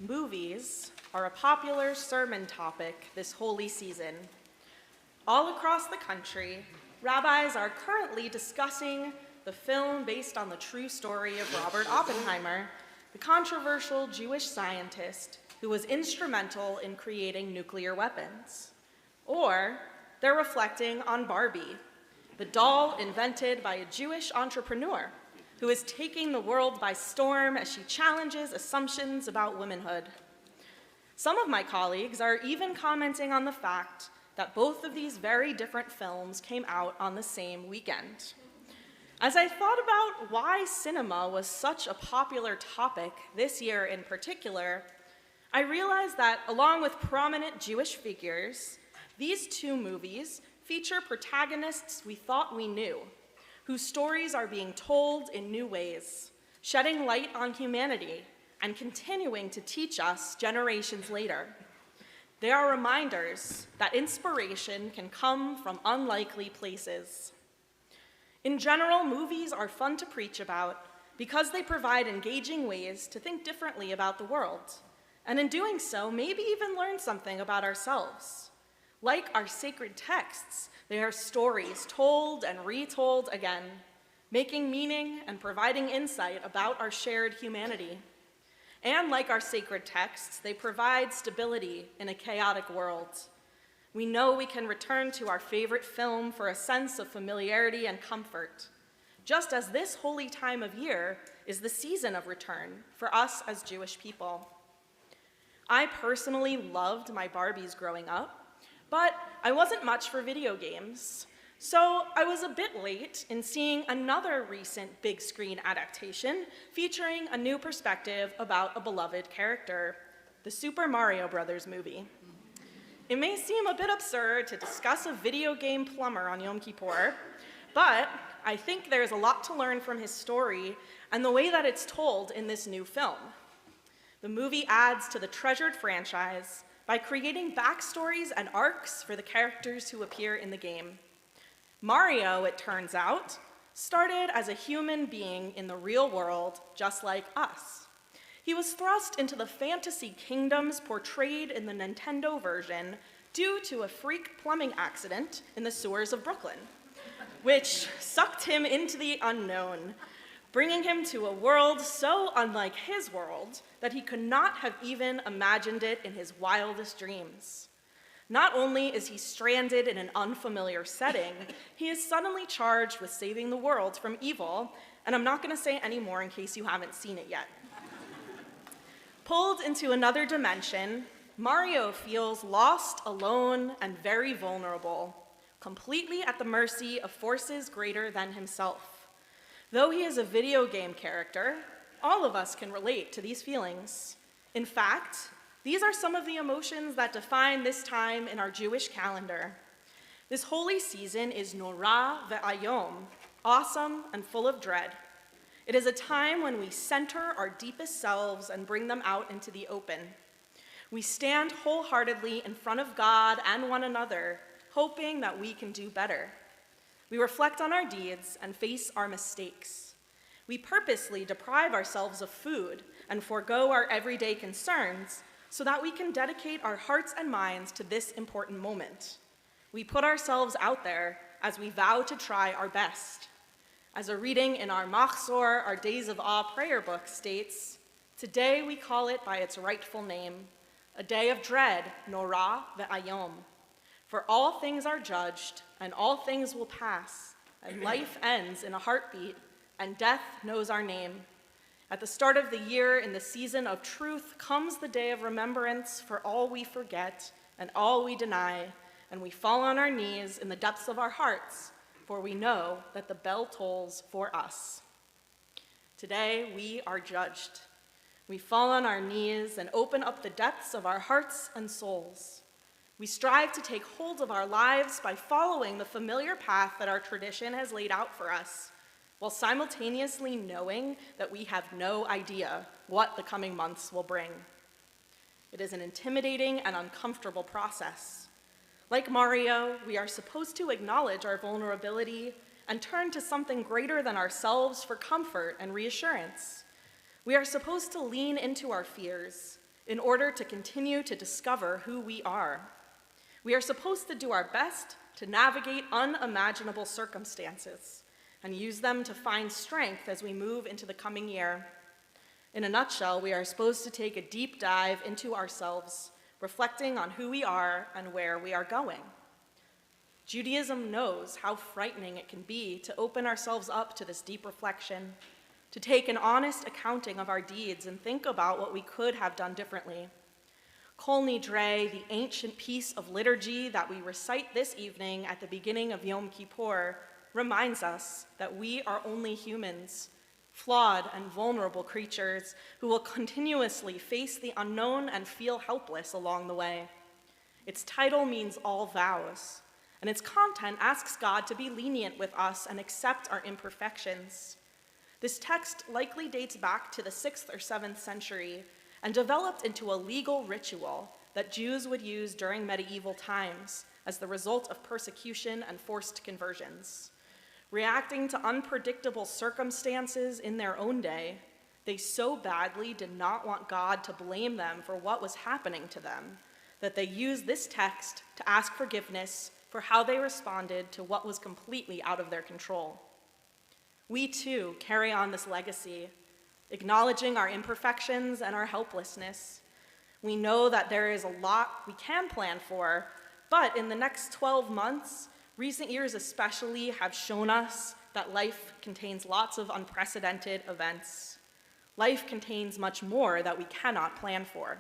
Movies are a popular sermon topic this holy season. All across the country, rabbis are currently discussing the film based on the true story of Robert Oppenheimer, the controversial Jewish scientist who was instrumental in creating nuclear weapons. Or they're reflecting on Barbie, the doll invented by a Jewish entrepreneur who is taking the world by storm as she challenges assumptions about womanhood. Some of my colleagues are even commenting on the fact that both of these very different films came out on the same weekend. As I thought about why cinema was such a popular topic this year in particular, I realized that along with prominent Jewish figures, these two movies feature protagonists we thought we knew, whose stories are being told in new ways, shedding light on humanity and continuing to teach us generations later. They are reminders that inspiration can come from unlikely places. In general, movies are fun to preach about because they provide engaging ways to think differently about the world, and in doing so, maybe even learn something about ourselves. Like our sacred texts, they are stories told and retold again, making meaning and providing insight about our shared humanity. And like our sacred texts, they provide stability in a chaotic world. We know we can return to our favorite film for a sense of familiarity and comfort, just as this holy time of year is the season of return for us as Jewish people. I personally loved my Barbies growing up, but I wasn't much for video games, so I was a bit late in seeing another recent big screen adaptation featuring a new perspective about a beloved character, the Super Mario Bros. Movie. It may seem a bit absurd to discuss a video game plumber on Yom Kippur, but I think there's a lot to learn from his story and the way that it's told in this new film. The movie adds to the treasured franchise by creating backstories and arcs for the characters who appear in the game. Mario, it turns out, started as a human being in the real world, just like us. He was thrust into the fantasy kingdoms portrayed in the Nintendo version due to a freak plumbing accident in the sewers of Brooklyn, which sucked him into the unknown, bringing him to a world so unlike his world that he could not have even imagined it in his wildest dreams. Not only is he stranded in an unfamiliar setting, he is suddenly charged with saving the world from evil, and I'm not going to say any more in case you haven't seen it yet. Pulled into another dimension, Mario feels lost, alone, and very vulnerable, completely at the mercy of forces greater than himself. Though he is a video game character, all of us can relate to these feelings. In fact, these are some of the emotions that define this time in our Jewish calendar. This holy season is Norah ve'ayom, awesome and full of dread. It is a time when we center our deepest selves and bring them out into the open. We stand wholeheartedly in front of God and one another, hoping that we can do better. We reflect on our deeds and face our mistakes. We purposely deprive ourselves of food and forego our everyday concerns so that we can dedicate our hearts and minds to this important moment. We put ourselves out there as we vow to try our best. As a reading in our Machzor, our Days of Awe prayer book states, today we call it by its rightful name, a day of dread, Norah ve'ayom. For all things are judged, and all things will pass, and life ends in a heartbeat, and death knows our name. At the start of the year, in the season of truth, comes the day of remembrance for all we forget and all we deny, and we fall on our knees in the depths of our hearts, for we know that the bell tolls for us. Today, we are judged. We fall on our knees and open up the depths of our hearts and souls. We strive to take hold of our lives by following the familiar path that our tradition has laid out for us, while simultaneously knowing that we have no idea what the coming months will bring. It is an intimidating and uncomfortable process. Like Mario, we are supposed to acknowledge our vulnerability and turn to something greater than ourselves for comfort and reassurance. We are supposed to lean into our fears in order to continue to discover who we are. We are supposed to do our best to navigate unimaginable circumstances and use them to find strength as we move into the coming year. In a nutshell, we are supposed to take a deep dive into ourselves, reflecting on who we are and where we are going. Judaism knows how frightening it can be to open ourselves up to this deep reflection, to take an honest accounting of our deeds and think about what we could have done differently. Kol Nidre, the ancient piece of liturgy that we recite this evening at the beginning of Yom Kippur, reminds us that we are only humans, flawed and vulnerable creatures who will continuously face the unknown and feel helpless along the way. Its title means all vows, and its content asks God to be lenient with us and accept our imperfections. This text likely dates back to the 6th or 7th century and developed into a legal ritual that Jews would use during medieval times as the result of persecution and forced conversions. Reacting to unpredictable circumstances in their own day, they so badly did not want God to blame them for what was happening to them that they used this text to ask forgiveness for how they responded to what was completely out of their control. We too carry on this legacy, acknowledging our imperfections and our helplessness. We know that there is a lot we can plan for, but in the next 12 months, recent years especially have shown us that life contains lots of unprecedented events. Life contains much more that we cannot plan for.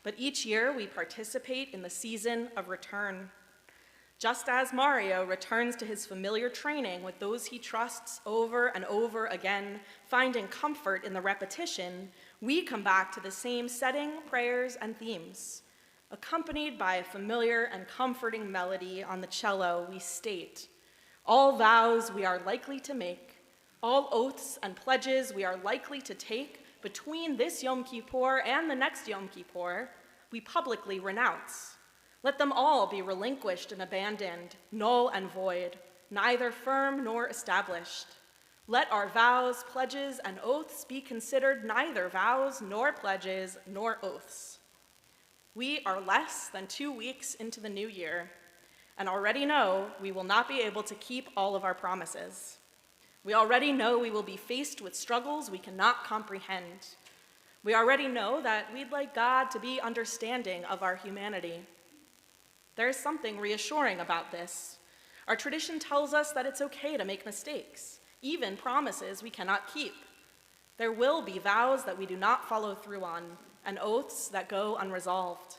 But each year we participate in the season of return. Just as Mario returns to his familiar training with those he trusts over and over again, finding comfort in the repetition, we come back to the same setting, prayers, and themes. Accompanied by a familiar and comforting melody on the cello, we state, all vows we are likely to make, all oaths and pledges we are likely to take between this Yom Kippur and the next Yom Kippur, we publicly renounce. Let them all be relinquished and abandoned, null and void, neither firm nor established. Let our vows, pledges, and oaths be considered neither vows nor pledges nor oaths. We are less than 2 weeks into the new year and already know we will not be able to keep all of our promises. We already know we will be faced with struggles we cannot comprehend. We already know that we'd like God to be understanding of our humanity. There is something reassuring about this. Our tradition tells us that it's okay to make mistakes, even promises we cannot keep. There will be vows that we do not follow through on, and oaths that go unresolved.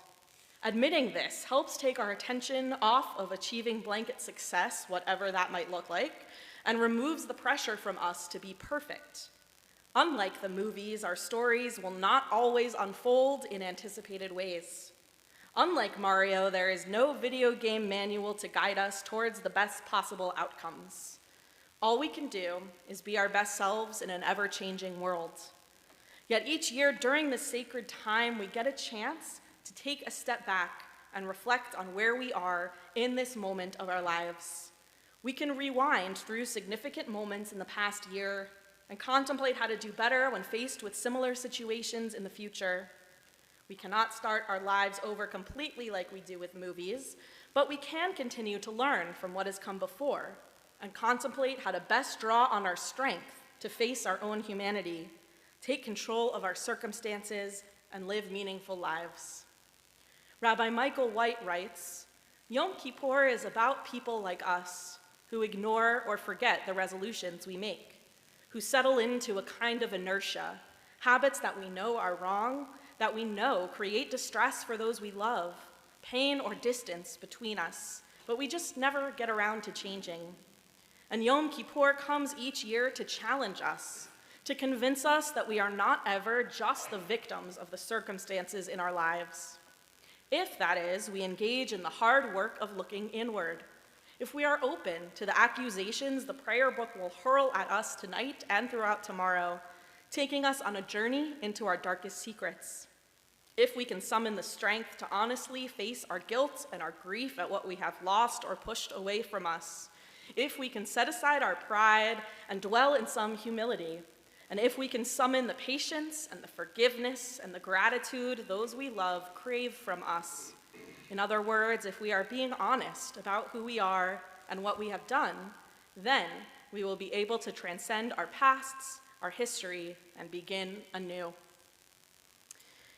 Admitting this helps take our attention off of achieving blanket success, whatever that might look like, and removes the pressure from us to be perfect. Unlike the movies, our stories will not always unfold in anticipated ways. Unlike Mario, there is no video game manual to guide us towards the best possible outcomes. All we can do is be our best selves in an ever-changing world. Yet each year during this sacred time, we get a chance to take a step back and reflect on where we are in this moment of our lives. We can rewind through significant moments in the past year and contemplate how to do better when faced with similar situations in the future. We cannot start our lives over completely like we do with movies, but we can continue to learn from what has come before and contemplate how to best draw on our strength to face our own humanity, take control of our circumstances, and live meaningful lives. Rabbi Michael White writes, Yom Kippur is about people like us who ignore or forget the resolutions we make, who settle into a kind of inertia, habits that we know are wrong, that we know create distress for those we love, pain or distance between us, but we just never get around to changing. And Yom Kippur comes each year to challenge us, to convince us that we are not ever just the victims of the circumstances in our lives. If, that is, we engage in the hard work of looking inward, if we are open to the accusations the prayer book will hurl at us tonight and throughout tomorrow, taking us on a journey into our darkest secrets, if we can summon the strength to honestly face our guilt and our grief at what we have lost or pushed away from us, if we can set aside our pride and dwell in some humility, And if we can summon the patience and the forgiveness and the gratitude those we love crave from us, in other words, if we are being honest about who we are and what we have done, then we will be able to transcend our pasts, our history, and begin anew.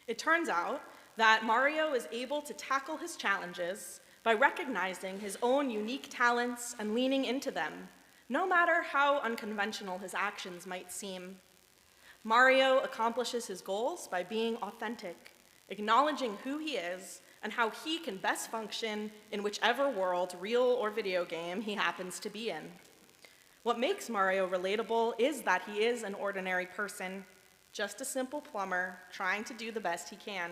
It turns out that Mario is able to tackle his challenges by recognizing his own unique talents and leaning into them, no matter how unconventional his actions might seem. Mario accomplishes his goals by being authentic, acknowledging who he is and how he can best function in whichever world, real or video game, he happens to be in. What makes Mario relatable is that he is an ordinary person, just a simple plumber trying to do the best he can.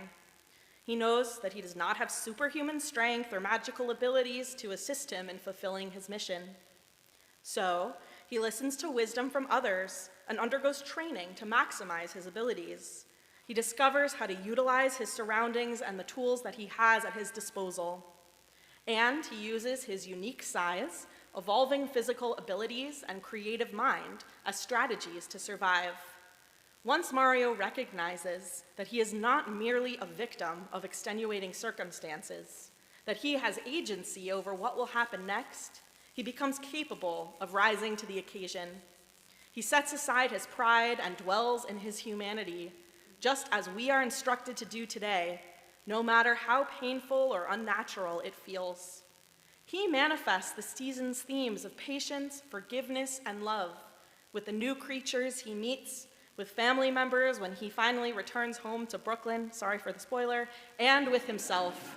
He knows that he does not have superhuman strength or magical abilities to assist him in fulfilling his mission. So, he listens to wisdom from others and undergoes training to maximize his abilities. He discovers how to utilize his surroundings and the tools that he has at his disposal. And he uses his unique size, evolving physical abilities, and creative mind as strategies to survive. Once Mario recognizes that he is not merely a victim of extenuating circumstances, that he has agency over what will happen next, he becomes capable of rising to the occasion. He sets aside his pride and dwells in his humanity, just as we are instructed to do today, no matter how painful or unnatural it feels. He manifests the season's themes of patience, forgiveness, and love with the new creatures he meets, with family members when he finally returns home to Brooklyn, sorry for the spoiler, and with himself.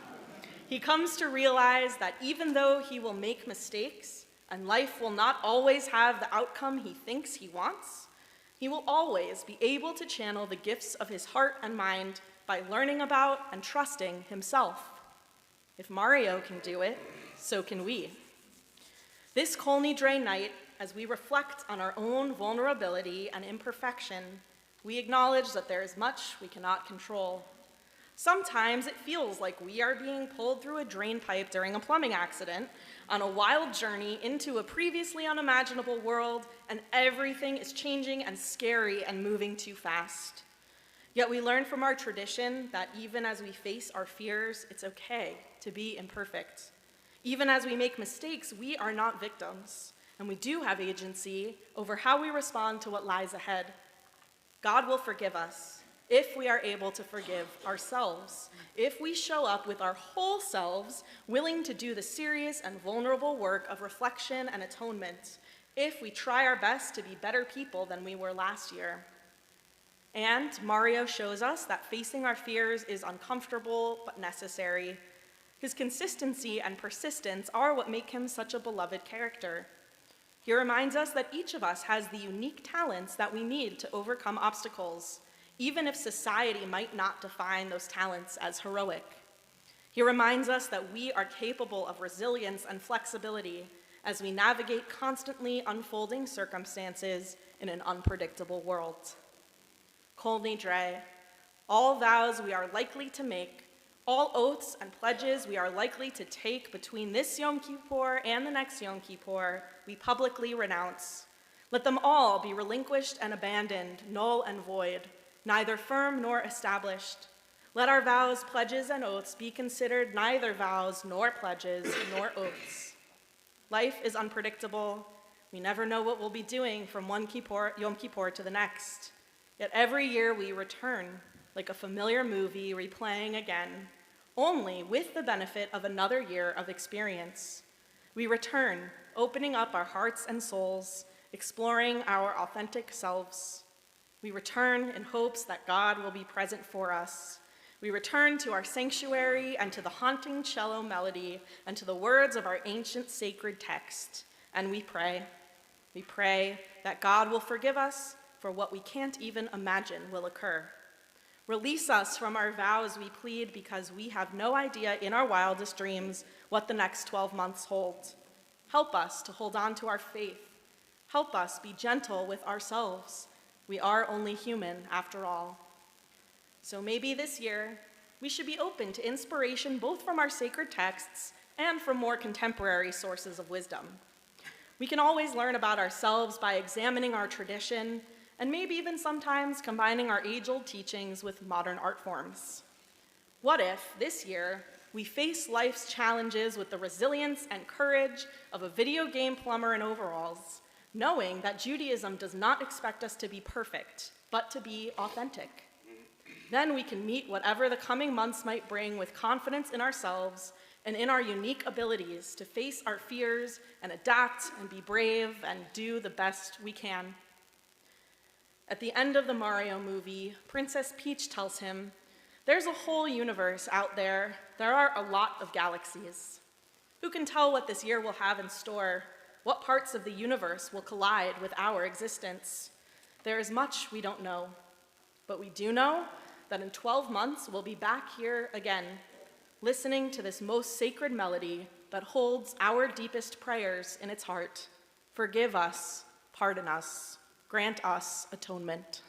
He comes to realize that even though he will make mistakes and life will not always have the outcome he thinks he wants, he will always be able to channel the gifts of his heart and mind by learning about and trusting himself. If Mario can do it, so can we. This Kol Nidre night, as we reflect on our own vulnerability and imperfection, we acknowledge that there is much we cannot control. Sometimes it feels like we are being pulled through a drain pipe during a plumbing accident on a wild journey into a previously unimaginable world, and everything is changing and scary and moving too fast. Yet we learn from our tradition that even as we face our fears, it's okay to be imperfect. Even as we make mistakes, we are not victims, and we do have agency over how we respond to what lies ahead. God will forgive us if we are able to forgive ourselves, if we show up with our whole selves, willing to do the serious and vulnerable work of reflection and atonement, if we try our best to be better people than we were last year. And Mario shows us that facing our fears is uncomfortable but necessary. His consistency and persistence are what make him such a beloved character. He reminds us that each of us has the unique talents that we need to overcome obstacles, even if society might not define those talents as heroic. He reminds us that we are capable of resilience and flexibility as we navigate constantly unfolding circumstances in an unpredictable world. Kol Nidre, all vows we are likely to make, all oaths and pledges we are likely to take between this Yom Kippur and the next Yom Kippur, we publicly renounce. Let them all be relinquished and abandoned, null and void, neither firm nor established. Let our vows, pledges, and oaths be considered neither vows nor pledges nor oaths. Life is unpredictable. We never know what we'll be doing from one Yom Kippur to the next. Yet every year we return, like a familiar movie replaying again, only with the benefit of another year of experience. We return, opening up our hearts and souls, exploring our authentic selves. We return in hopes that God will be present for us. We return to our sanctuary and to the haunting cello melody and to the words of our ancient sacred text. And we pray. We pray that God will forgive us for what we can't even imagine will occur. Release us from our vows, we plead, because we have no idea in our wildest dreams what the next 12 months hold. Help us to hold on to our faith. Help us be gentle with ourselves. We are only human after all. So maybe this year, we should be open to inspiration both from our sacred texts and from more contemporary sources of wisdom. We can always learn about ourselves by examining our tradition and maybe even sometimes combining our age-old teachings with modern art forms. What if, this year, we face life's challenges with the resilience and courage of a video game plumber in overalls, knowing that Judaism does not expect us to be perfect, but to be authentic? Then we can meet whatever the coming months might bring with confidence in ourselves and in our unique abilities to face our fears and adapt and be brave and do the best we can. At the end of the Mario movie, Princess Peach tells him, "There's a whole universe out there. There are a lot of galaxies. Who can tell what this year will have in store? What parts of the universe will collide with our existence? There is much we don't know, but we do know that in 12 months we'll be back here again, listening to this most sacred melody that holds our deepest prayers in its heart. Forgive us, pardon us, grant us atonement."